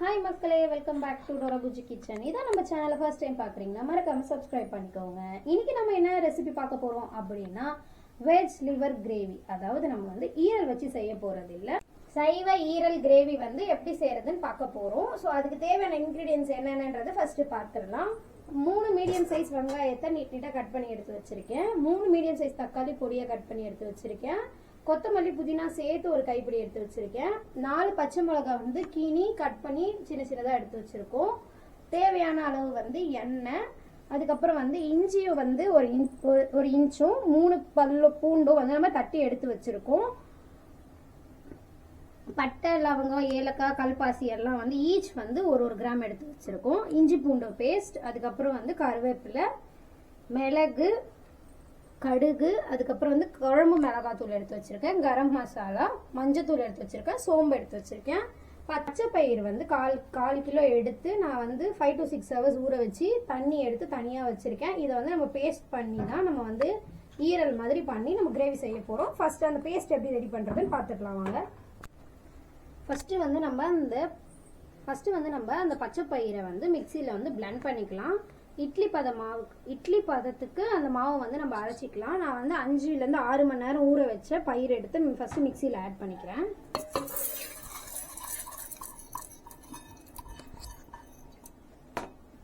Hi மக்களே, welcome back to Dora Buji kitchen. இதான் நம்ம சேனலை ஃபர்ஸ்ட் டைம் பார்க்குறீங்கன்னா மறக்காம சப்ஸ்கிரைப் பண்ணிக்கோங்க. இன்னைக்கு நம்ம என்ன ரெசிபி பார்க்க போகிறோம் அப்படின்னா வெஜ் லிவர் கிரேவி. அதாவது நம்ம வந்து ஈரல் வச்சு செய்ய போகிறது இல்லை, சைவ ஈரல் கிரேவி வந்து எப்படி செய்யறதுன்னு பார்க்க போகிறோம். ஸோ அதுக்கு தேவையான இன்க்ரீடியன்ஸ் என்னென்னன்றதை ஃபர்ஸ்ட் பார்த்துடலாம். 3 மீடியம் சைஸ் வெங்காயத்தை நீட்டாக கட் பண்ணி எடுத்து வச்சிருக்கேன். 3 மீடியம் சைஸ் தக்காளி பொடியை கட் பண்ணி எடுத்து வச்சிருக்கேன். கொத்தமல்லி புதினா சேர்த்து ஒரு கைப்பிடி எடுத்து வச்சிருக்கேன். 4 பச்சை மிளகாய் வந்து கீனி கட் பண்ணி சின்ன சின்னதாக எடுத்து வச்சிருக்கோம். தேவையான அளவு வந்து எண்ணெய், அதுக்கப்புறம் வந்து இஞ்சியும் வந்து ஒரு இன்ச்சும் 3 பல்லு பூண்டும் வந்து நம்ம தட்டி எடுத்து வச்சிருக்கோம். பட்டை, லவங்கம், ஏலக்காய், கல்பாசி எல்லாம் வந்து ஈச் வந்து ஒரு கிராம் எடுத்து வச்சிருக்கோம். இஞ்சி பூண்டு பேஸ்ட், அதுக்கப்புறம் வந்து கருவேப்பிலை, மிளகு, கடுகு, அதுக்கப்புறம் வந்து குழம்பு மிளகாத்தூள் எடுத்து வச்சிருக்கேன், கரம் மசாலா, மஞ்சத்தூள் எடுத்து வச்சிருக்கேன், சோம்பு எடுத்து வச்சிருக்கேன். பச்சை பயிர் வந்து கால் கிலோ எடுத்து நான் வந்து 5 to 6 hours ஊற வச்சு தண்ணி எடுத்து தனியாக வச்சிருக்கேன். இதை வந்து நம்ம பேஸ்ட் பண்ணி தான் நம்ம வந்து ஈரல் மாதிரி பண்ணி நம்ம கிரேவி செய்ய போகிறோம். ஃபர்ஸ்ட் அந்த பேஸ்ட் எப்படி ரெடி பண்ணுறதுன்னு பார்த்துக்கலாம் வாங்க. ஃபர்ஸ்ட் வந்து நம்ம அந்த பச்சை பயிரை வந்து மிக்சியில் வந்து பிளெண்ட் பண்ணிக்கலாம். இட்லி பதத்துக்கு அந்த மாவை வந்து நம்ம அரைச்சிக்கலாம். நான் வந்து 5 to 6 மணி நேரம் ஊற வச்ச பயிர் எடுத்து ஃபர்ஸ்ட் மிக்சியில் ஆட் பண்ணிக்கிறேன்.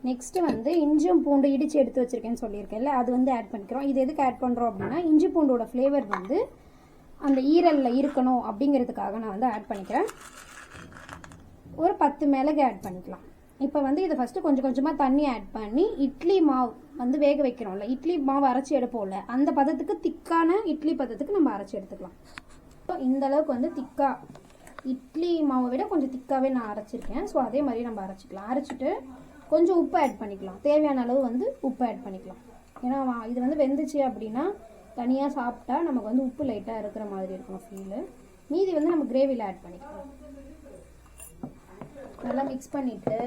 நெக்ஸ்ட் வந்து இஞ்சியும் பூண்டு இடிச்சு எடுத்து வச்சிருக்கேன்னு சொல்லியிருக்கேன்ல, அது வந்து ஆட் பண்ணிக்கிறோம். இது எதுக்கு ஆட் பண்ணுறோம் அப்படின்னா இஞ்சி பூண்டோட ஃப்ளேவர் வந்து அந்த ஈரலில் இருக்கணும் அப்படிங்கிறதுக்காக நான் வந்து ஆட் பண்ணிக்கிறேன். ஒரு 10 மிளகு ஆட் பண்ணிக்கலாம். இப்போ வந்து இதை ஃபஸ்ட்டு கொஞ்சம் கொஞ்சமாக தண்ணி ஆட் பண்ணி இட்லி மாவு வந்து வேக வைக்கிறோம்ல, இட்லி மாவு அரைச்சி எடுப்போம்ல, அந்த பதத்துக்கு திக்கான இட்லி பதத்துக்கு நம்ம அரைச்சி எடுத்துக்கலாம். இந்த அளவுக்கு வந்து திக்கா, இட்லி மாவை விட கொஞ்சம் திக்காகவே நான் அரைச்சிருக்கேன். ஸோ அதே மாதிரி நம்ம அரைச்சிக்கலாம். அரைச்சிட்டு கொஞ்சம் உப்பு ஆட் பண்ணிக்கலாம். தேவையான அளவு வந்து உப்பு ஆட் பண்ணிக்கலாம். ஏன்னா இது வந்து வெந்துச்சு அப்படின்னா தனியாக சாப்பிட்டா நமக்கு வந்து உப்பு லைட்டாக இருக்கிற மாதிரி இருக்கும் ஃபீலு. மீதி வந்து நம்ம கிரேவியில் ஆட் பண்ணிக்கலாம். நல்லா மிக்ஸ் பண்ணிவிட்டு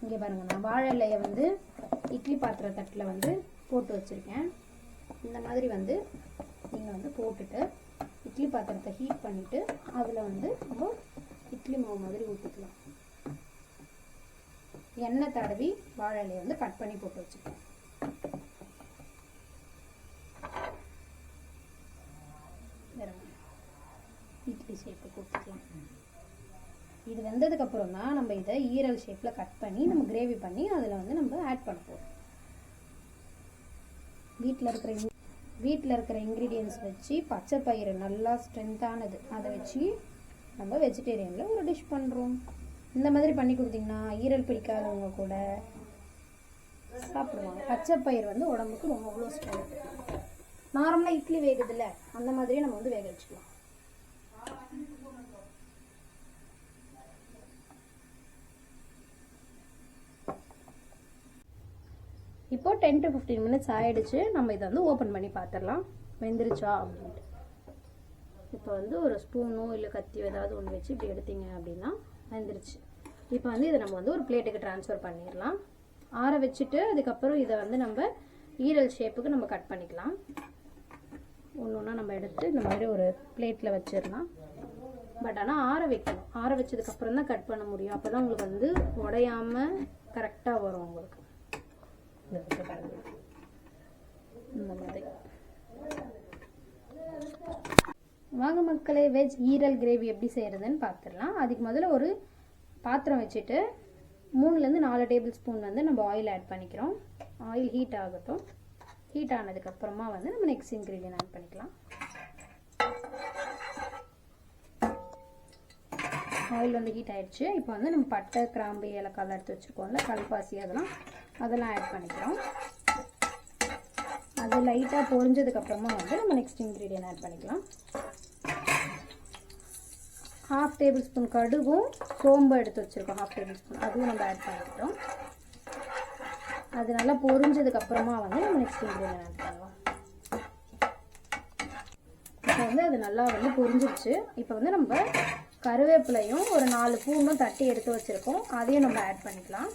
இங்கே பாருங்கள், நான் வாழை இலையை வந்து இட்லி பாத்திர தட்டில் வந்து போட்டு வச்சுருக்கேன். இந்த மாதிரி வந்து நீங்கள் வந்து போட்டுட்டு இட்லி பாத்திரத்தை ஹீட் பண்ணிவிட்டு அதில் வந்து நம்ம இட்லி மாவு மாதிரி ஊற்றிக்கலாம். எண்ணெய் தடவி வாழை இலையை வந்து கட் பண்ணி போட்டு வச்சுருக்கேன். இட்லி ஷேப்புக்கு ஊற்றிக்கலாம். இது வெந்ததுக்கப்புறம் தான் நம்ம இதை ஈரல் ஷேப்பில் கட் பண்ணி நம்ம கிரேவி பண்ணி அதில் வந்து நம்ம ஆட் பண்ண போகிறோம். வீட்டில் இருக்கிற இன்க்ரீடியன்ஸ் வச்சு பச்சை பயிறு நல்லா ஸ்ட்ரென்த்தானது, அதை வச்சு நம்ம வெஜிடேரியனில் ஒரு டிஷ் பண்ணுறோம். இந்த மாதிரி பண்ணி கொடுத்தீங்கன்னா ஈரல் பிடிக்காதவங்க கூட சாப்பிடுவாங்க. பச்சை பயிர் வந்து உடம்புக்கு ரொம்ப அவ்வளோ ஸ்ட்ரென்த். நார்மலாக இட்லி வேகுதில்ல, அந்த மாதிரியே நம்ம வந்து வேக வச்சுக்கலாம். இப்போ 10 to 15 minutes ஆயிடுச்சு. நம்ம இதை வந்து ஓப்பன் பண்ணி பார்த்துடலாம் வெந்துருச்சா அப்படின்ட்டு. இப்போ வந்து ஒரு ஸ்பூனோ இல்லை கத்தியோ ஏதாவது ஒன்று வச்சு இப்படி எடுத்தீங்க அப்படின்னா வெந்துருச்சு. இப்போ வந்து இதை நம்ம வந்து ஒரு பிளேட்டுக்கு ட்ரான்ஸ்ஃபர் பண்ணிடலாம். ஆற வச்சுட்டு அதுக்கப்புறம் இதை வந்து நம்ம ஈரல் ஷேப்புக்கு நம்ம கட் பண்ணிக்கலாம். ஒன்று ஒன்றா நம்ம எடுத்து இந்த மாதிரி ஒரு பிளேட்டில் வச்சிடலாம். பட் ஆனால் ஆற வைக்கணும். ஆற வச்சதுக்கப்புறம் தான் கட் பண்ண முடியும். அப்போ தான் உங்களுக்கு வந்து உடையாமல் கரெக்டாக வரும் உங்களுக்கு. இந்த மாதிரி வாங்க மக்களே, வெஜ் ஈரல் கிரேவி எப்படி செய்கிறதுன்னு பார்த்துடலாம். அதுக்கு முதல்ல ஒரு பாத்திரம் வச்சுட்டு 3 to 4 டேபிள் ஸ்பூன் வந்து நம்ம ஆயில் ஆட் பண்ணிக்கிறோம். ஆயில் ஹீட் ஆகட்டும். ஹீட் ஆனதுக்கப்புறமா வந்து நம்ம நெக்ஸ்ட் இன்க்ரீடியன்ட் ஆட் பண்ணிக்கலாம். ஆயில் வந்து ஹீட் ஆயிடுச்சு. இப்போ வந்து நம்ம பட்டை, கிராம்பு, ஏலக்காய் எடுத்து வச்சுருக்கோம்ல, கல்பாசி, அதெல்லாம் ஆட் பண்ணிக்கிறோம். அது லைட்டாக பொரிஞ்சதுக்கப்புறமா வந்து நம்ம நெக்ஸ்ட் இன்க்ரீடியன்ட் ஆட் பண்ணிக்கலாம். 1/2 டேபிள் ஸ்பூன் கடுகும் சோம்பு எடுத்து வச்சுருக்கோம், 1/2 டேபிள் ஸ்பூன், அதுவும் நம்ம ஆட் பண்ணிக்கிட்டோம். அது நல்லா பொரிஞ்சதுக்கப்புறமா வந்து நம்ம நெக்ஸ்ட் இன்க்ரீடியன்ட் ஆட் பண்ணலாம். இப்போ வந்து அது நல்லா வந்து பொரிஞ்சிருச்சு. இப்போ வந்து நம்ம கருவேப்பிலையும் ஒரு 4 பூண்டும் தட்டி எடுத்து வச்சுருக்கோம், அதையும் நம்ம ஆட் பண்ணிக்கலாம்.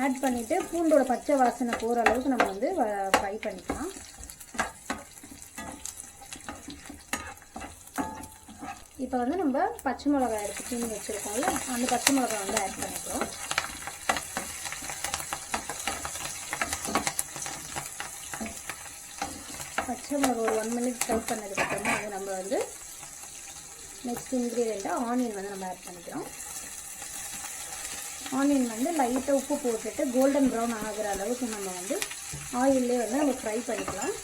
ஆட் பண்ணிவிட்டு பூண்டோட பச்சை வாசனை போகிற அளவுக்கு நம்ம வந்து ஃப்ரை பண்ணிக்கலாம். இப்போ வந்து நம்ம பச்சை மிளகாய் எடுத்து தீனி வச்சுருக்கோம்ல, அந்த பச்சை மிளகாய் வந்து ஆட் பண்ணிக்கிறோம். பச்சை மிளகாய் ஒரு 1 மினிட் ஃப்ரை பண்ணதுக்கப்புறமா வந்து நம்ம வந்து நெக்ஸ்ட் இன்க்ரீடியண்ட்டாக ஆனியன் வந்து நம்ம ஆட் பண்ணிக்கிறோம். ஆனியன் வந்து லைட்டாக உப்பு போட்டுட்டு கோல்டன் ப்ரௌன் ஆகிற அளவுக்கு நம்ம வந்து ஆயிலே வந்து நம்ம ஃப்ரை பண்ணிக்கலாம்.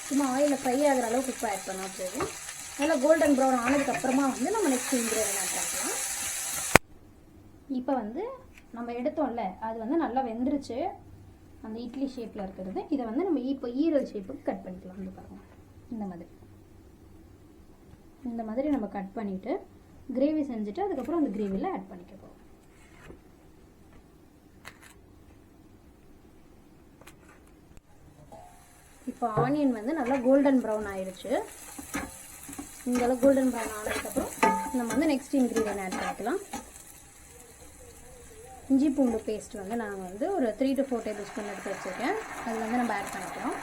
சும்மா ஆயிலில் ஃப்ரை ஆகிற அளவுக்கு உப்பு ஆட் பண்ணால் போதும். நல்லா கோல்டன் ப்ரௌன் ஆனதுக்கப்புறமா வந்து நம்ம நெக்ஸ்ட் இன்க்ரீடியன்ட் ஆட் பண்ணலாம். இப்போ வந்து நம்ம எடுத்தோம்ல, அது வந்து நல்லா வெந்துருச்சு. அந்த இட்லி ஷேப்பில் இருக்கிறது இதை வந்து நம்ம இப்போ ஈரல் ஷேப்புக்கு கட் பண்ணிக்கலாம். வந்து பாருங்கள், இந்த மாதிரி நம்ம கட் பண்ணிவிட்டு கிரேவி செஞ்சுட்டு அதுக்கப்புறம் அந்த கிரேவியில் ஆட் பண்ணிக்க போகிறோம். இப்போ ஆனியன் வந்து நல்லா கோல்டன் ப்ரௌன் ஆயிடுச்சு. இந்தளவு கோல்டன் ப்ரௌன் ஆனதுக்கப்புறம் நம்ம வந்து நெக்ஸ்ட் இன்க்ரீடியன்ட் ஆட் பண்ணிக்கலாம். இஞ்சி பூண்டு பேஸ்ட் வந்து நான் வந்து ஒரு 3 to 4 டேபிள் ஸ்பூன் எடுத்து வச்சுருக்கேன். அது வந்து நம்ம ஆட் பண்ணிக்கலாம்.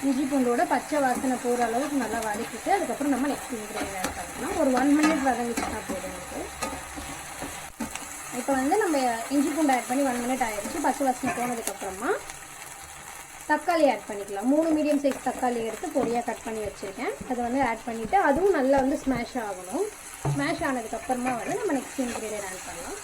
இஞ்சி பூண்டோட பச்சை வாசனை போகிற அளவுக்கு நல்லா வதக்கிட்டு அதுக்கப்புறம் நம்ம நெக்ஸ்ட் இன்க்ரீடியன்ட் ஆட் பண்ணிக்கலாம். ஒரு 1 மினிட் வதங்கிச்சுன்னா போதும் எனக்கு. இப்போ வந்து நம்ம இஞ்சி பூண்டு ஆட் பண்ணி 1 மினிட் ஆகிடுச்சு. பச்சை வாசனை போனதுக்கப்புறமா தக்காளி ஆட் பண்ணிக்கலாம். 3 மீடியம் சைஸ் தக்காளி எடுத்து பொடியாக கட் பண்ணி வச்சுருக்கேன். அதை வந்து ஆட் பண்ணிவிட்டு அதுவும் நல்லா வந்து ஸ்மாஷ் ஆகணும். ஸ்மாஷ் ஆனதுக்கப்புறமா வந்து நம்ம நெக்ஸ்ட் இன்க்ரீடியன்ட் ஆட் பண்ணலாம்.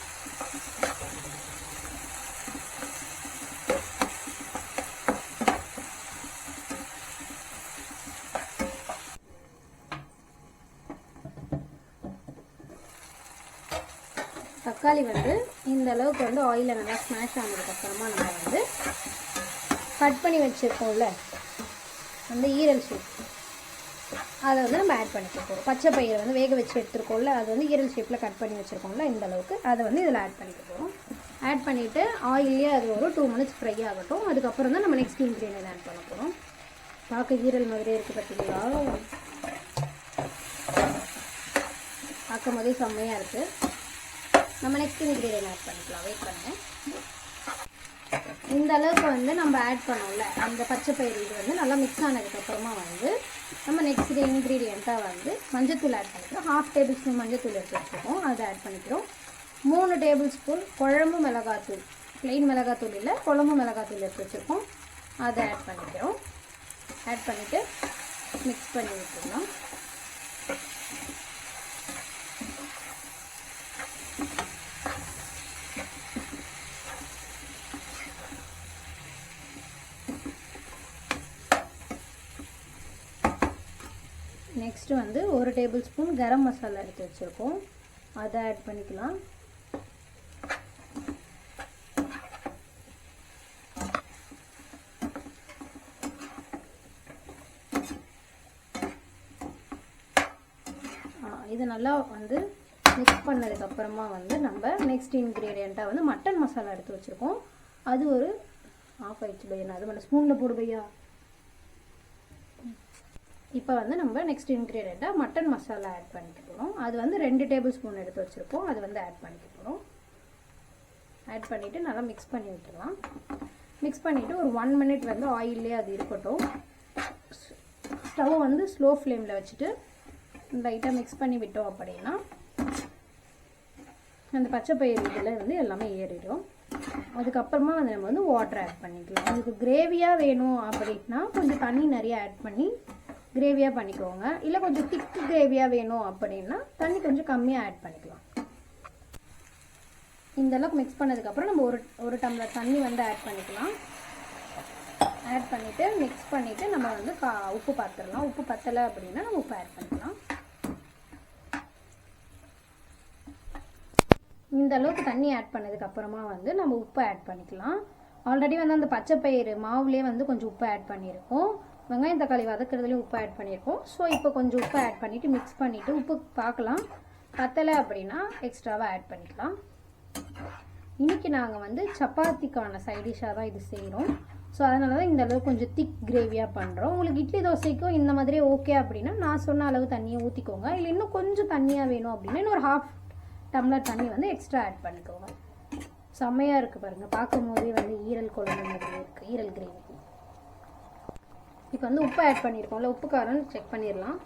தக்காளி வந்து இந்த அளவுக்கு வந்து ஆயிலில் நல்லா ஸ்மாஷ் ஆனதுக்கப்புறமா நம்ம வந்து கட் பண்ணி வச்சுருக்கோம்ல அந்த ஈரல் ஷேப், அதை வந்து நம்ம ஆட் பண்ணிக்க போகிறோம். பச்சை பயிரை வந்து வேக வச்சு எடுத்துருக்கோம்ல, அது வந்து ஈரல் ஷேப்பில் கட் பண்ணி வச்சுருக்கோம்ல இந்த அளவுக்கு, அதை வந்து இதில் ஆட் பண்ணிக்க போகிறோம். ஆட் பண்ணிவிட்டு ஆயிலே அது ஒரு 2 மினிட்ஸ் ஃப்ரை ஆகட்டும். அதுக்கப்புறம் தான் நம்ம நெக்ஸ்ட் இன்க்ரீடியன்ட் ஆட் பண்ண போகிறோம். பார்க்க ஈரல் மாதிரியே இருக்குது பார்த்தீங்களா? பார்க்கும் போதே செம்மையாக இருக்குது. நம்ம நெக்ஸ்ட் இன்க்ரீடியன்ட் ஆட் பண்ணிக்கலாம். வெயிட் பண்ணுங்கள். இந்த அளவுக்கு வந்து நம்ம ஆட் பண்ணோம்ல அந்த பச்சை பயிறு, இது வந்து நல்லா மிக்ஸ் ஆனதுக்கப்புறமா வந்து நம்ம நெக்ஸ்ட் இன்க்ரீடியண்ட்டாக வந்து மஞ்சத்தூள் ஆட் பண்ணிக்கிறோம். 1/2 டேபிள் ஸ்பூன் மஞ்சத்தூள் எடுத்து வச்சுருக்கோம், அதை ஆட் பண்ணிக்கிறோம். 3 டேபிள் ஸ்பூன் குழம்பு மிளகாத்தூள், ப்ளெயின் மிளகாத்தூள் இல்லை குழம்பு மிளகாத்தூள் எடுத்து வச்சுருக்கோம், அதை ஆட் பண்ணிக்கிறோம். ஆட் பண்ணிவிட்டு மிக்ஸ் பண்ணி விட்டுடலாம். நெக்ஸ்ட்டு வந்து 1 டேபிள் ஸ்பூன் கரம் மசாலா எடுத்து வச்சுருக்கோம், அதை ஆட் பண்ணிக்கலாம். இது நல்லா வந்து மிக்ஸ் பண்ணதுக்கப்புறமா வந்து நம்ம நெக்ஸ்ட் இன்க்ரீடியண்ட்டாக வந்து மட்டன் மசாலா எடுத்து வச்சுருக்கோம், அது ஒரு 1/2 ஆயிடுச்சு பையனா, அது பண்ண ஸ்பூனில் போடு பையா. இப்போ வந்து நம்ம நெக்ஸ்ட் இன்க்ரீடியண்ட்டாக மட்டன் மசாலா ஆட் பண்ணிக்க போகிறோம். அது வந்து 2 டேபிள் ஸ்பூன் எடுத்து வச்சுருக்கோம், அது வந்து ஆட் பண்ணிக்க போகிறோம். ஆட் பண்ணிவிட்டு நல்லா மிக்ஸ் பண்ணி விட்டுடலாம். மிக்ஸ் பண்ணிவிட்டு ஒரு 1 மினிட் வந்து ஆயிலே அது இருக்கட்டும். ஸ்டவ் வந்து ஸ்லோ ஃப்ளேமில் வச்சுட்டு லைட்டாக மிக்ஸ் பண்ணி விட்டோம் அப்படின்னா அந்த பச்சை பயிறு இதில் வந்து எல்லாமே ஏறிடும். அதுக்கப்புறமா வந்து நம்ம வந்து வாட்டர் ஆட் பண்ணிக்கலாம். அதுக்கு கிரேவியாக வேணும் அப்படின்னா கொஞ்சம் தண்ணி நிறைய ஆட் பண்ணி கிரேவியாக பண்ணிக்கோங்க. இல்லை கொஞ்சம் திக்கு கிரேவியாக வேணும் அப்படின்னா தண்ணி கொஞ்சம் கம்மியாக ஆட் பண்ணிக்கலாம். இந்தளவுக்கு மிக்ஸ் பண்ணதுக்கப்புறம் நம்ம ஒரு டம்ளர் தண்ணி வந்து ஆட் பண்ணிக்கலாம். ஆட் பண்ணிவிட்டு மிக்ஸ் பண்ணிவிட்டு நம்ம வந்து உப்பு பார்த்துடலாம். உப்பு பத்தலை அப்படின்னா நம்ம உப்பு ஆட் பண்ணிக்கலாம். இந்த அளவுக்கு தண்ணி ஆட் பண்ணதுக்கப்புறமா வந்து நம்ம உப்பு ஆட் பண்ணிக்கலாம். ஆல்ரெடி வந்து அந்த பச்சை பயிறு மாவுலேயே வந்து கொஞ்சம் உப்பு ஆட் பண்ணியிருக்கோம், வெங்காயம் தக்காளி வதக்கிறதுலேயும் உப்பு ஆட் பண்ணியிருக்கோம். ஸோ இப்போ கொஞ்சம் உப்பு ஆட் பண்ணிவிட்டு மிக்ஸ் பண்ணிவிட்டு உப்பு பார்க்கலாம், பத்தலை அப்படின்னா எக்ஸ்ட்ராவாக ஆட் பண்ணிக்கலாம். இன்றைக்கி நாங்கள் வந்து சப்பாத்திக்கான சைடிஷாக தான் இது செய்கிறோம். ஸோ அதனால தான் இந்த அளவு கொஞ்சம் திக் கிரேவியாக பண்ணுறோம். உங்களுக்கு இட்லி தோசைக்கும் இந்த மாதிரி ஓகே அப்படின்னா நான் சொன்ன அளவு தண்ணியை ஊற்றிக்கோங்க. இல்லை இன்னும் கொஞ்சம் தண்ணியாக வேணும் அப்படின்னா இன்னும் ஒரு 1/2 டம்ளர் தண்ணி வந்து எக்ஸ்ட்ரா ஆட் பண்ணிக்கோங்க. செம்மையாக இருக்குது பாருங்கள், பார்க்கும் போதே வந்து ஈரல் குழம்பு மாதிரி இருக்குது, ஈரல் கிரேவி. இப்போ வந்து உப்பு ஆட் பண்ணியிருக்கோம்ல, உப்பு காரம் செக் பண்ணிடலாம்.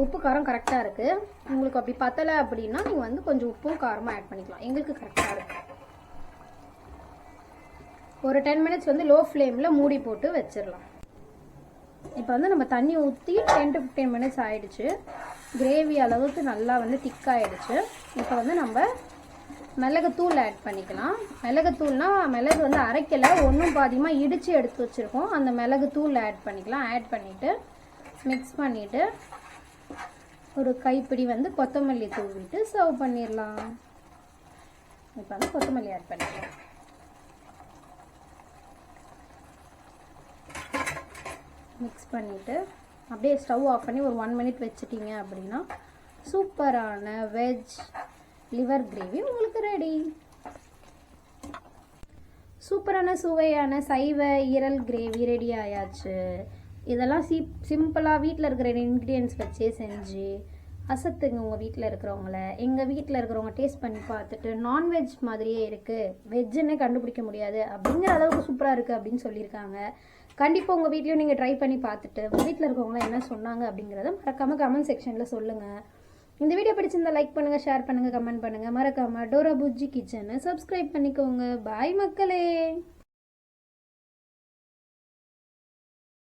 உப்பு காரம் கரெக்டாக இருக்குது. உங்களுக்கு அப்படி பத்தலை அப்படின்னா நீங்கள் வந்து கொஞ்சம் உப்பும் காரமாக ஆட் பண்ணிக்கலாம். எங்களுக்கு கரெக்டாக இருக்குது. ஒரு 10 மினிட்ஸ் வந்து லோ ஃப்ளேமில் மூடி போட்டு வச்சிடலாம். இப்போ வந்து நம்ம தண்ணி ஊற்றி 10 to 15 மினிட்ஸ் ஆகிடுச்சு. கிரேவி அளவுக்கு நல்லா வந்து திக்காகிடுச்சு. இப்போ வந்து நம்ம மிளகுத்தூள் ஆட் பண்ணிக்கலாம். மிளகுத்தூள்னா மிளகு வந்து அரைக்கலை, ஒன்றும் பாதியமாக இடித்து எடுத்து வச்சுருக்கோம். அந்த மிளகுத்தூள் ஆட் பண்ணிக்கலாம். ஆட் பண்ணிவிட்டு மிக்ஸ் பண்ணிவிட்டு ஒரு கைப்பிடி வந்து கொத்தமல்லி தூவிட்டு சர்வ் பண்ணிடலாம். இப்போ வந்து கொத்தமல்லி ஆட் பண்ணிக்கலாம். மிக்ஸ் பண்ணிவிட்டு அப்படியே ஸ்டவ் ஆஃப் பண்ணி ஒரு 1 மினிட் வச்சுட்டிங்க அப்படின்னா சூப்பரான வெஜ் லிவர் கிரேவி உங்களுக்கு ரெடி. சூப்பரான சுவையான சைவ ஈரல் கிரேவி ரெடி ஆயாச்சு. இதெல்லாம் சிம்பிளாக வீட்டில் இருக்கிற இன்க்ரீடியன்ஸ் வச்சே செஞ்சு அசத்துங்க உங்கள் வீட்டில் இருக்கிறவங்கள. எங்கள் வீட்டில் இருக்கிறவங்க டேஸ்ட் பண்ணி பார்த்துட்டு நான்வெஜ் மாதிரியே இருக்குது, வெஜ்ஜுன்னே கண்டுபிடிக்க முடியாது அப்படிங்கிற அளவுக்கு சூப்பராக இருக்குது அப்படின்னு சொல்லியிருக்காங்க. கண்டிப்பாக உங்கள் வீட்லேயும் நீங்கள் ட்ரை பண்ணி பார்த்துட்டு உங்கள் வீட்டில் இருக்கவங்களாம் என்ன சொன்னாங்க அப்படிங்கிறத மறக்காமல் கமெண்ட் செக்ஷனில் சொல்லுங்கள். இந்த வீடியோ பிடிச்சிருந்தா லைக் பண்ணுங்கள், ஷேர் பண்ணுங்கள், கமெண்ட் பண்ணுங்கள். மறக்காமல் டோரா புஜ்ஜி கிச்சனை சப்ஸ்கிரைப் பண்ணிக்கோங்க. பாய் மக்களே.